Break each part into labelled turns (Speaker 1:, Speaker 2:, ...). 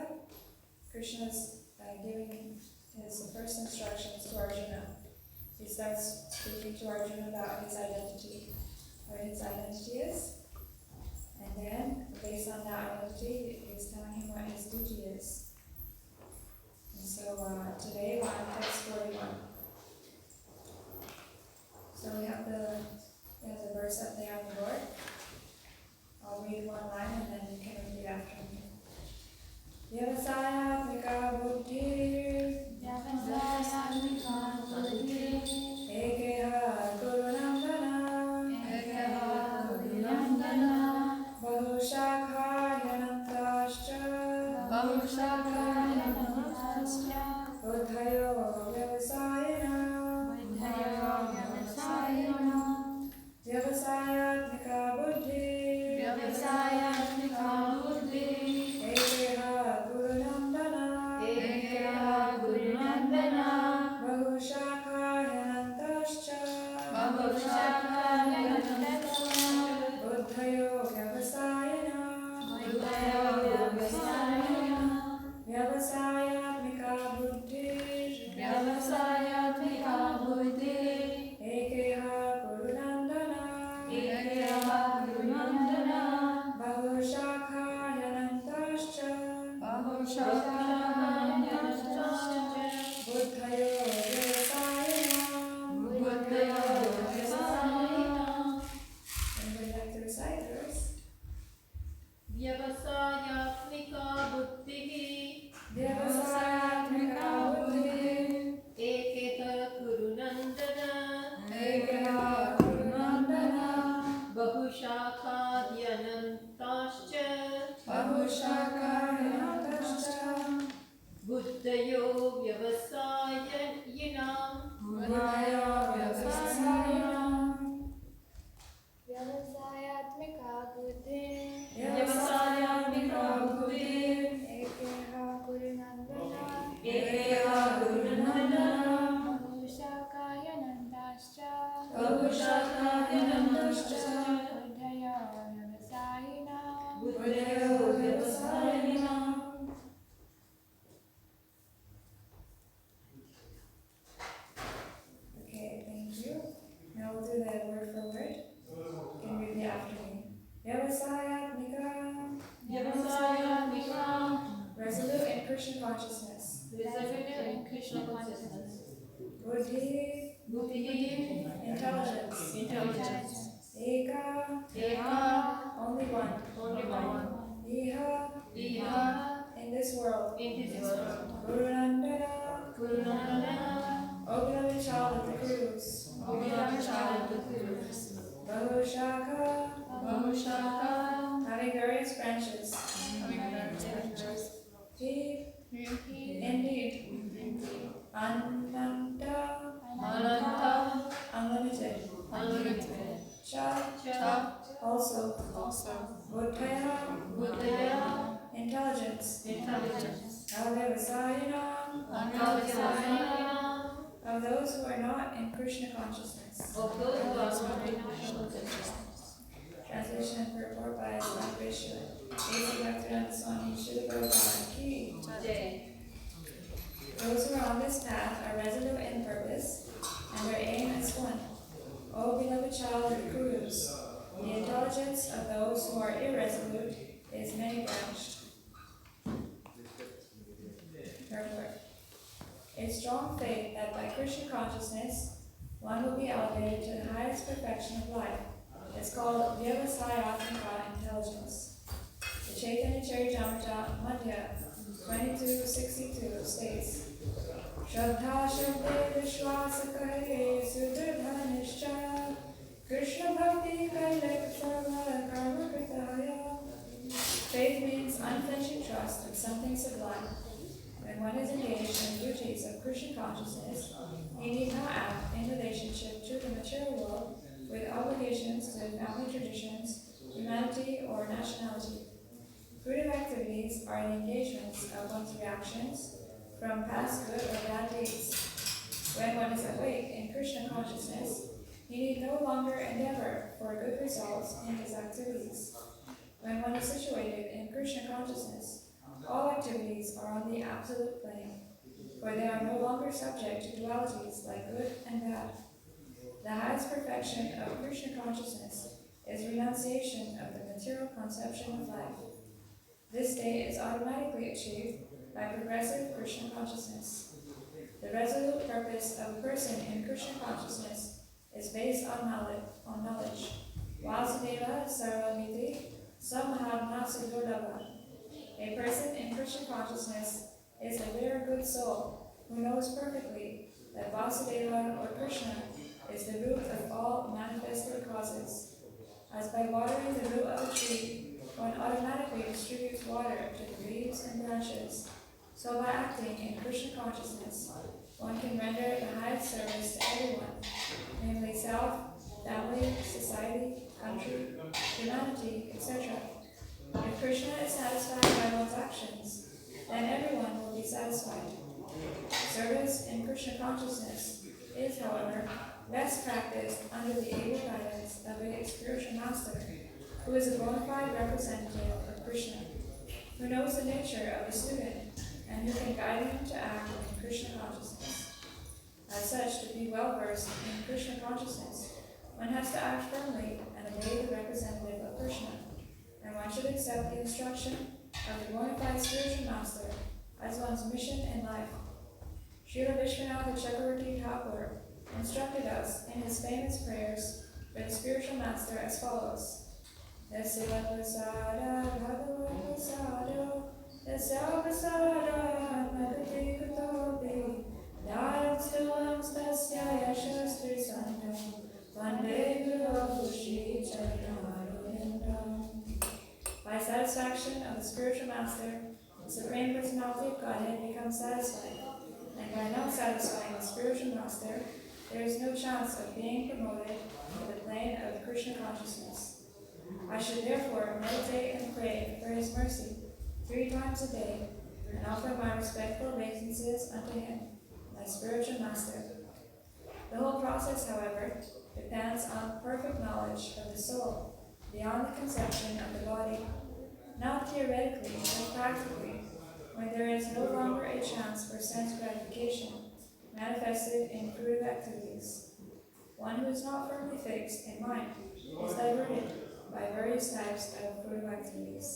Speaker 1: Gita, Krishna's giving his first instructions to Arjuna. He starts speaking to Arjuna about his identity, what his identity is, and then, based on that identity, he's telling him what his duty is. And so today we're on text 41. So we have the verse up there on the board. I'll read one line and then you can repeat after me. Vyavasayatmika buddhi ekeha gurunandana bahushakha yanantascha buddhayo vyavasayana vyavasayatmika buddhi ekeha gurunandana bahushakha yanantascha buddhayo vyavasayana vyavasayatmika buddhi ekeha gurunandana bahushakha yanantascha buddhayo vyavasayana. Anybody like to recite the verse?
Speaker 2: Vyavasayatmika buddhihi
Speaker 1: Vyavasayatmika buddhi
Speaker 2: ekeha gurunandana bahushakha yanantascha buddhayo vyavasayana
Speaker 3: Vyavasayatmika buddhi
Speaker 1: ekeha gurunandana
Speaker 3: bahushakha yanantascha
Speaker 1: buddhayo vyavasayana. Okay, thank you. Now we'll do that word for word. You can read it after me. Vyavasayatmika, resolute in Krishna consciousness. Buddhi, intelligence. Eka, only one. Iha, in this world. Gurunandana, O beloved child of the Kurus. Bahushakha, having various branches. He, indeed. Ananta, unlimited. Cha, also. Buddhaya, intelligence. Vyavasayana, of those who are not in Krishna consciousness. Translation and purport by Swami Vishnu. Basic Bhaktivedanta Swami Srila Prabhupada Ki. Those who are on this path are resolute in purpose, and their aim is one. O beloved child of the Kurus, the intelligence of those who are irresolute is many-branched. Purport. A strong faith that by Krishna consciousness one will be elevated to the highest perfection of life is called Vyavasayatmika intelligence. The Chaitanya Charitamrita Madhya 22:62 states, Shraddha Shraddha Vishwasa Kahe Sudradhanischa Krishna Bhakti Kailek Sarva Karma Kritaya. Faith means unflinching trust in something sublime. When one is engaged in the duties of Krishna consciousness, he need not act in relationship to the material world with obligations to family traditions, humanity, or nationality. Fruitive activities are the engagements of one's reactions from past good or bad deeds. When one is awake in Krishna consciousness, he need no longer endeavor for good results in his activities. When one is situated in Krishna consciousness, all activities absolute plane, for they are no longer subject to dualities like good and bad. The highest perfection of Krishna consciousness is renunciation of the material conception of life. This state is automatically achieved by progressive Krishna consciousness. The resolute purpose of a person in Krishna consciousness is based on knowledge. Vasudeva Sarvamiti Samahagna Siddhodava. A person in Krishna consciousness is a very good soul who knows perfectly that Vasudeva or Krishna is the root of all manifested causes. As by watering the root of a tree, one automatically distributes water to the leaves and branches, so by acting in Krishna consciousness, one can render the highest service to everyone, namely self, family, society, country, humanity, etc. If Krishna is satisfied by one's actions, then everyone will be satisfied. Service in Krishna consciousness is, however, best practiced under the able guidance of a spiritual master, who is a bona fide representative of Krishna, who knows the nature of the student, and who can guide him to act in Krishna consciousness. As such, to be well versed in Krishna consciousness, one has to act firmly and obey the representative of Krishna, and one should accept the instruction of the bona fide spiritual master as one's mission in life. Srila Vishwanath Chakravarti Thakur instructed us in his famous prayers for the spiritual master as follows: Yasya prasada bhagavad prasado, yasya prasada magati kutopi, daram stasya yashastri santam, vande guru shri charanarindam. By satisfaction of the spiritual master, the Supreme Personality of Godhead becomes satisfied, and by not satisfying the spiritual master, there is no chance of being promoted to the plane of Krishna consciousness. I should therefore meditate and pray for his mercy 3 times a day, and offer my respectful obeisances unto him, my spiritual master. The whole process, however, depends on perfect knowledge of the soul, beyond the conception of the body, not theoretically, but practically, when there is no longer a chance for sense gratification, manifested in fruitive activities. One who is not firmly fixed in mind is diverted by various types of fruitive activities.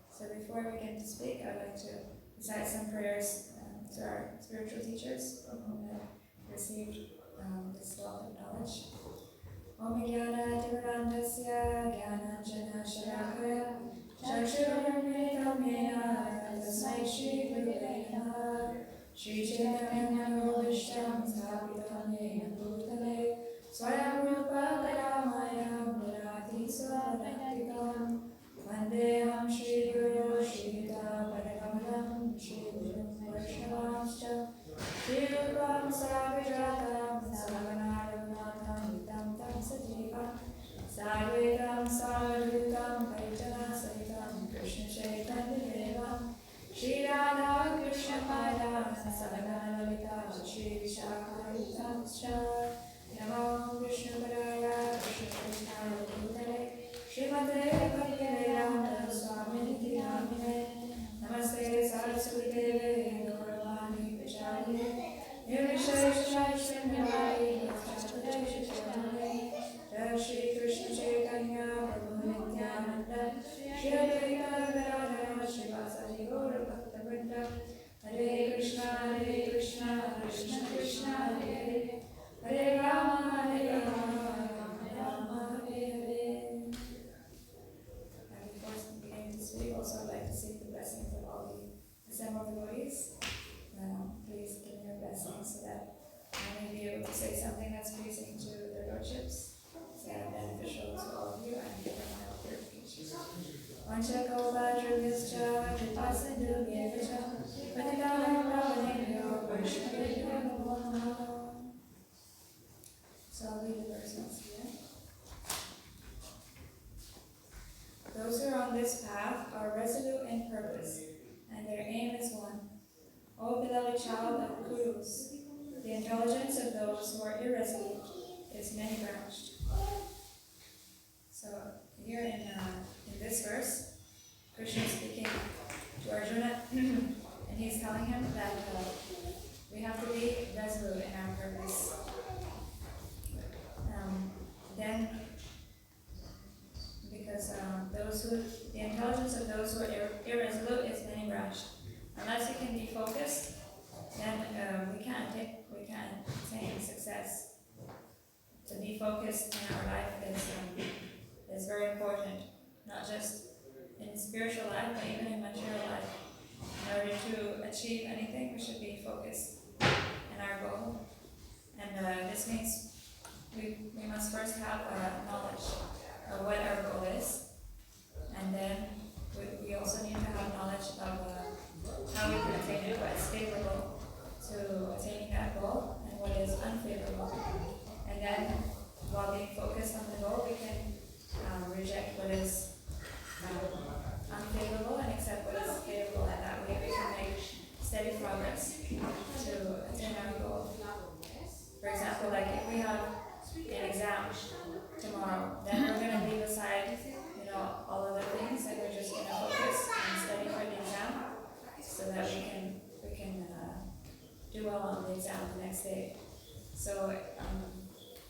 Speaker 1: So before I begin to speak, I'd like to recite some prayers to our spiritual teachers who have received this wealth of knowledge. Om Jnana Timirandasya Jnananjana Shalakaya Chakshuramritam Yena Tasmai Shri Gurave Namaha Shri Chaitanya Manobishtam Sthapitam Yena Bhutale Swayam Rupa Karamaya Murati Swadantikam Vandeham Shri Guru Shri Yuta Padakamalam Shri Guru Vaishnavamscha Shri Rupam Sarvajatam Savanaraghunatam Vitam Tam Sajivam Sarvetam Sarvadutam Paritana Sahitam Krishna Chaitanya Devam Shri Radha Krishna Pada Savana Lalita Shri Vishakaritamscha Namo Krishna Padaya Krishna Krishna Bhutale Srimate Bhaktivedanta Swamini Namine Namaste Saraswati Deve Gauravani Vijayane Nirvishesha Srimati Bhakti Jai Shri Krishna Chaitanya Prabhu Nityananda Shri Advaita Gadadhara Srivasadi Gaura Bhakta Hare Krishna Krishna Krishna Hare Hare Hare Rama Rama Rama Hare Hare. And before beginning to speak, also I'd like to seek the blessings of all the assembled devotees. Please give me your blessings so that I may be able to say something that's pleasing to their lordships, so that I'm beneficial to all of you and give them my purification. Vancha Kalpa Druvascha Vipasindhu Vyevacha Patitanam Pavanebhyo Vaishnavebhyo Namo Namaha. So I'll read the verse once again. Those who are on this path are resolute in purpose, and their aim is one. O beloved child of Kurus, the intelligence of those who are irresolute is many-branched. So here in this verse, Krishna is speaking to Arjuna And he's telling him that we have to be resolute in our purpose. Then, because the intelligence of those who are irresolute is many brushed. Unless you can be focused, then we can't attain success. To be focused in our life is very important, not just in spiritual life, but even in material life. In order to achieve anything, we should be focused in our goal. And this means we must first have knowledge of what our goal is, and then we also need to have knowledge of how we can attain it, what is favorable to attaining that goal, and what is unfavorable. And then, while being focused on the goal, we can reject what is unfavorable and accept what is favorable, and that way we can make steady progress to attain our goal. For example, like if we have an exam tomorrow, then we're going to leave aside, all other things, and we're just going to focus and study for the exam, so that we can do well on the exam the next day. So,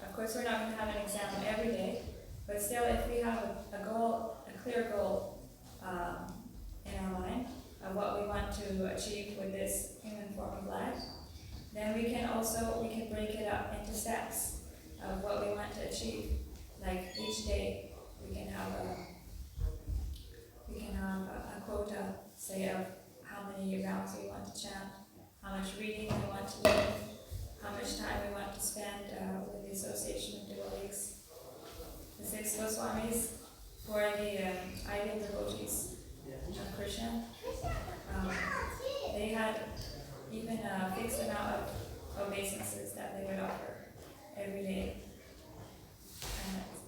Speaker 1: of course, we're not going to have an exam every day, but still, if we have a goal, a clear goal in our mind of what we want to achieve with this human form of life, then we can break it up into steps of what we want to achieve. Like each day, we can have a quota, say, of how many rounds we want to chant, how much reading we want to do, how much time we want to spend with the association of devotees. The 6 Goswamis, who are the ideal devotees of Krishna, they had even a fixed amount of obeisances that they would offer every day.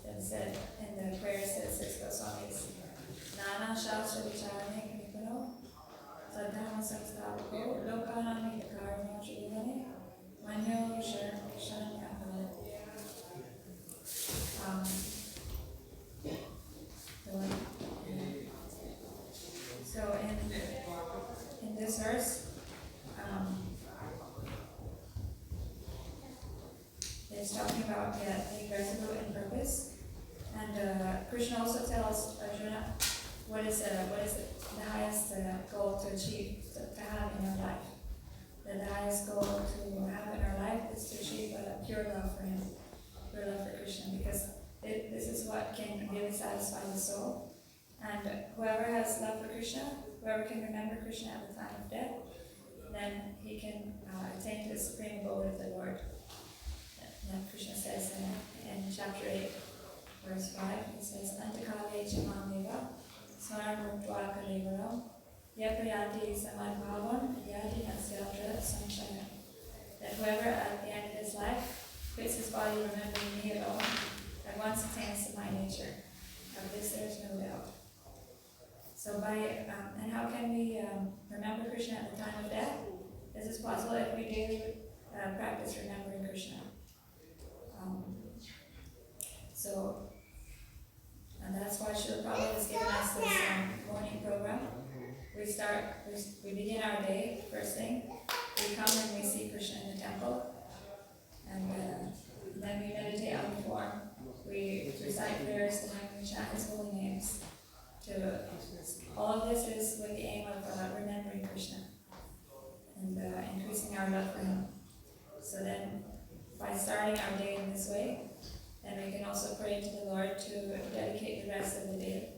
Speaker 1: And it said in the prayers to the 6 Goswamis, Nana Shastra Vicharane Knipuno, Sadhana Samsthavako, Lokanami Karno Jivane, Manyo Sharanyapane. So in this verse, it's talking about being resolute in purpose, and Krishna also tells Arjuna what is the highest goal to achieve, to have in our life. That the highest goal to have in our life is to achieve a pure love for Him, pure love for Krishna, because this is what can really satisfy the soul. And whoever has love for Krishna, whoever can remember Krishna at the time of death, then he can attain to the supreme abode of the Lord. And Krishna says in chapter 8, verse 5, he says, Antakale Chamameva, Swaramurtva Kalevaram, Yapayati Samadbhavam, Yadi Nasyatra Samshaya. That whoever at the end of his life quits his body remembering me alone, at once attains to my nature. Of this there is no doubt. So and how can we remember Krishna at the time of death? This is possible if we daily practice remembering Krishna. And that's why Srila Prabhupada has given us this morning program. We begin our day, first thing. We come and we see Krishna in the temple. And then we meditate on the form. We recite prayers to Him, we chant His holy names. All of this is with the aim of remembering Krishna and increasing our love for Him. So then, by starting our day in this way, then we can also pray to the Lord to dedicate the rest of the day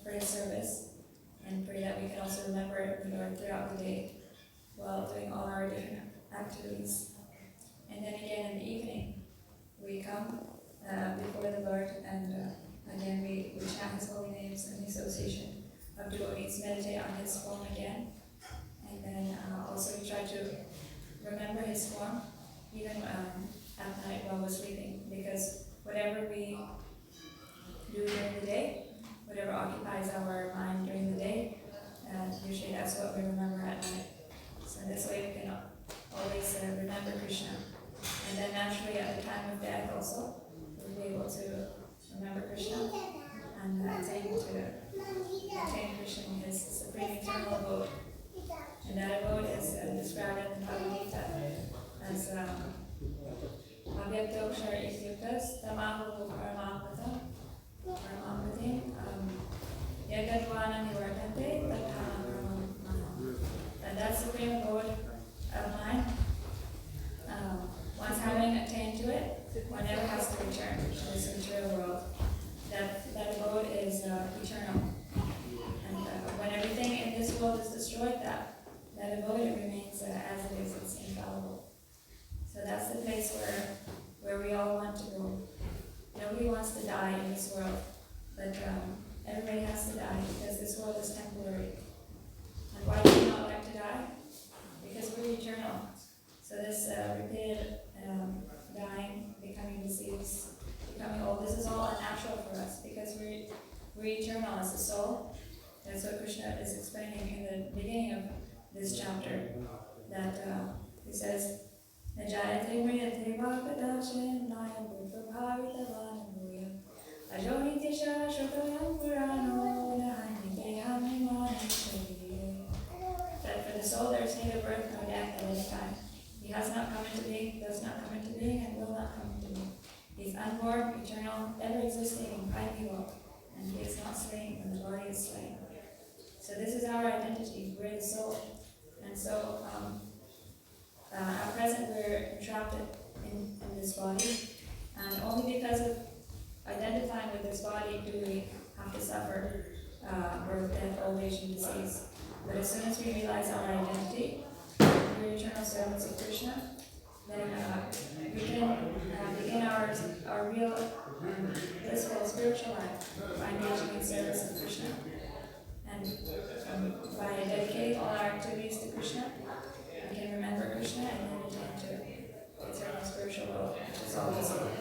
Speaker 1: for His service, and pray that we can also remember the Lord throughout the day while doing all our different activities. And then again in the evening, we come before the Lord, and again we chant His holy names in the association of devotees, meditate on His form again, and then also we try to remember His form even at night while we're sleeping, because whatever we do during the day, whatever occupies our mind during the day, usually that's what we remember at night. So this way we can always remember Krishna. And then naturally at the time of death also, we'll be able to remember Krishna and attain Krishna in His supreme eternal abode. world has destroyed that devotee remains as it is, it's infallible. So that's the place where we all want to go. Nobody wants to die in this world, but everybody has to die because this world is temporary. And why do we not like to die? Because we're eternal. So this repeated dying, becoming diseased, becoming old, this is all unnatural for us because we're eternal as a soul. That's what Krishna is explaining in the beginning of this chapter, that he says, Najayate mriyate vakadashin nayam bhutprabhavitavan bhuya ajonitisha shukayam purano nahanyate hamimanishariye. That for the soul there is neither birth nor death at any time. He has not come into being, does not come into being, and will not come into being. He is unborn, eternal, ever existing, and primeval, and he is not slain when the body is slain. So this is our identity, we're the soul. And so at present we're entrapped in this body, and only because of identifying with this body do we have to suffer birth, death, old age, and disease. But as soon as we realize our identity, we're eternal servants of Krishna, then we can begin our real blissful spiritual life by engaging in service of Krishna. And by dedicating all our activities to Krishna, we can remember Krishna and then attain to eternal spiritual world, which is all visible.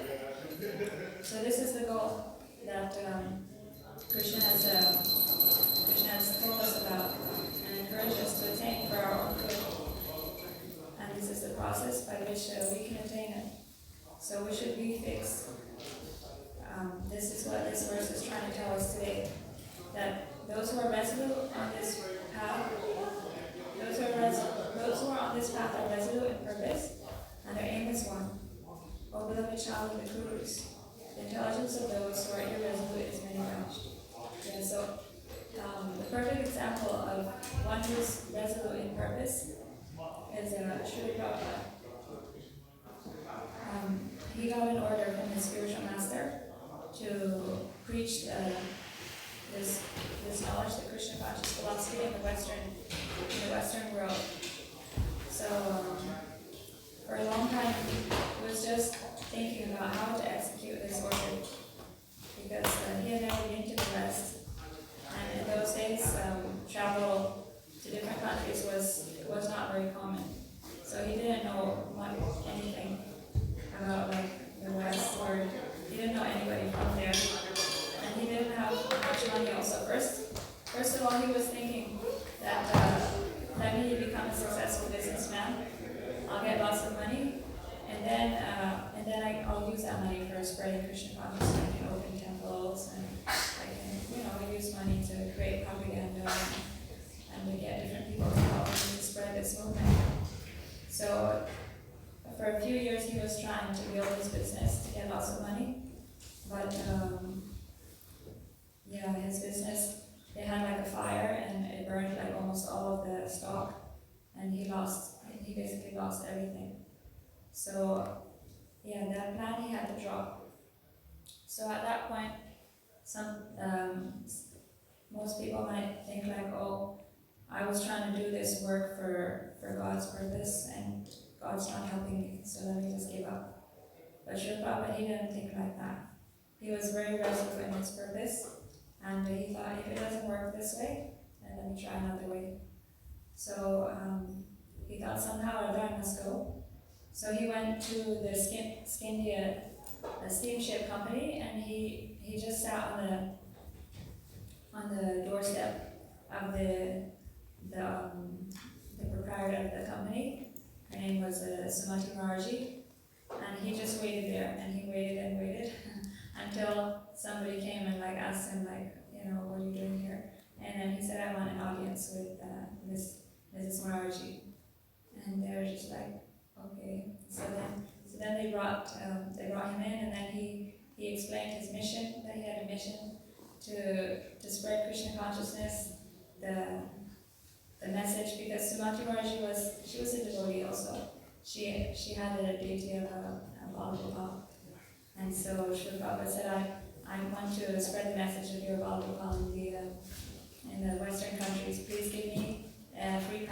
Speaker 1: So this is the goal that Krishna has told us about and encouraged us to attain for our own good. And this is the process by which we can attain it. So we should be fixed. This is what this verse is trying to tell us today, that those who are resolute on this path, those who are on this path are resolute in purpose, and their aim is one. O beloved child of the Kurus, the intelligence of those who are irresolute is many-branched. Yeah, so the perfect example of one who's resolute in purpose is Srila Prabhupada. He got an order from his spiritual master to preach this knowledge, the Krishna conscious philosophy in the Western world. So for a long time he was just thinking about how to execute this order, because he had never been to the West, and in those days travel to different countries was not very common. So he didn't know anything about the West, or he didn't know anybody from there. And he didn't have much money also. First of all, he was thinking that let me become a successful businessman. I'll get lots of money, and then I'll use that money for spreading Krishna consciousness. I can open temples, and I can use money to create propaganda and to get different people to help me to spread this movement. So for a few years he was trying to build his business to get lots of money, but his business, they had a fire and it burned almost all of the stock, and he basically lost everything. So that plan he had to drop. So at that point, most people might think oh, I was trying to do this work for God's purpose and God's not helping me, so let me just give up. But Srila Prabhupada, he didn't think like that. He was very resolute in his purpose, and he thought, if it doesn't work this way, then let me try another way. So he thought somehow or other I must go. So he went to the Skindia steamship company, and he just sat on the doorstep of the proprietor of the company. Her name was Sumati Maraji, and he just waited there, and he waited and waited until somebody came and asked him what are you doing here? And then he said, I want an audience with Mrs. Maraji. And they were just okay. So then they brought him in, and then he explained his mission, that he had a mission to spread Krishna consciousness, the message, because Sumati Maraji was a devotee also. She had a deity of Bhagavad. And so Srila Prabhupada said, I want to spread the message of your Bhagavad in the Western countries. Please give me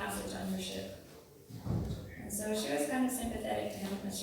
Speaker 1: passage on your ship. And so she was kind of sympathetic to him, but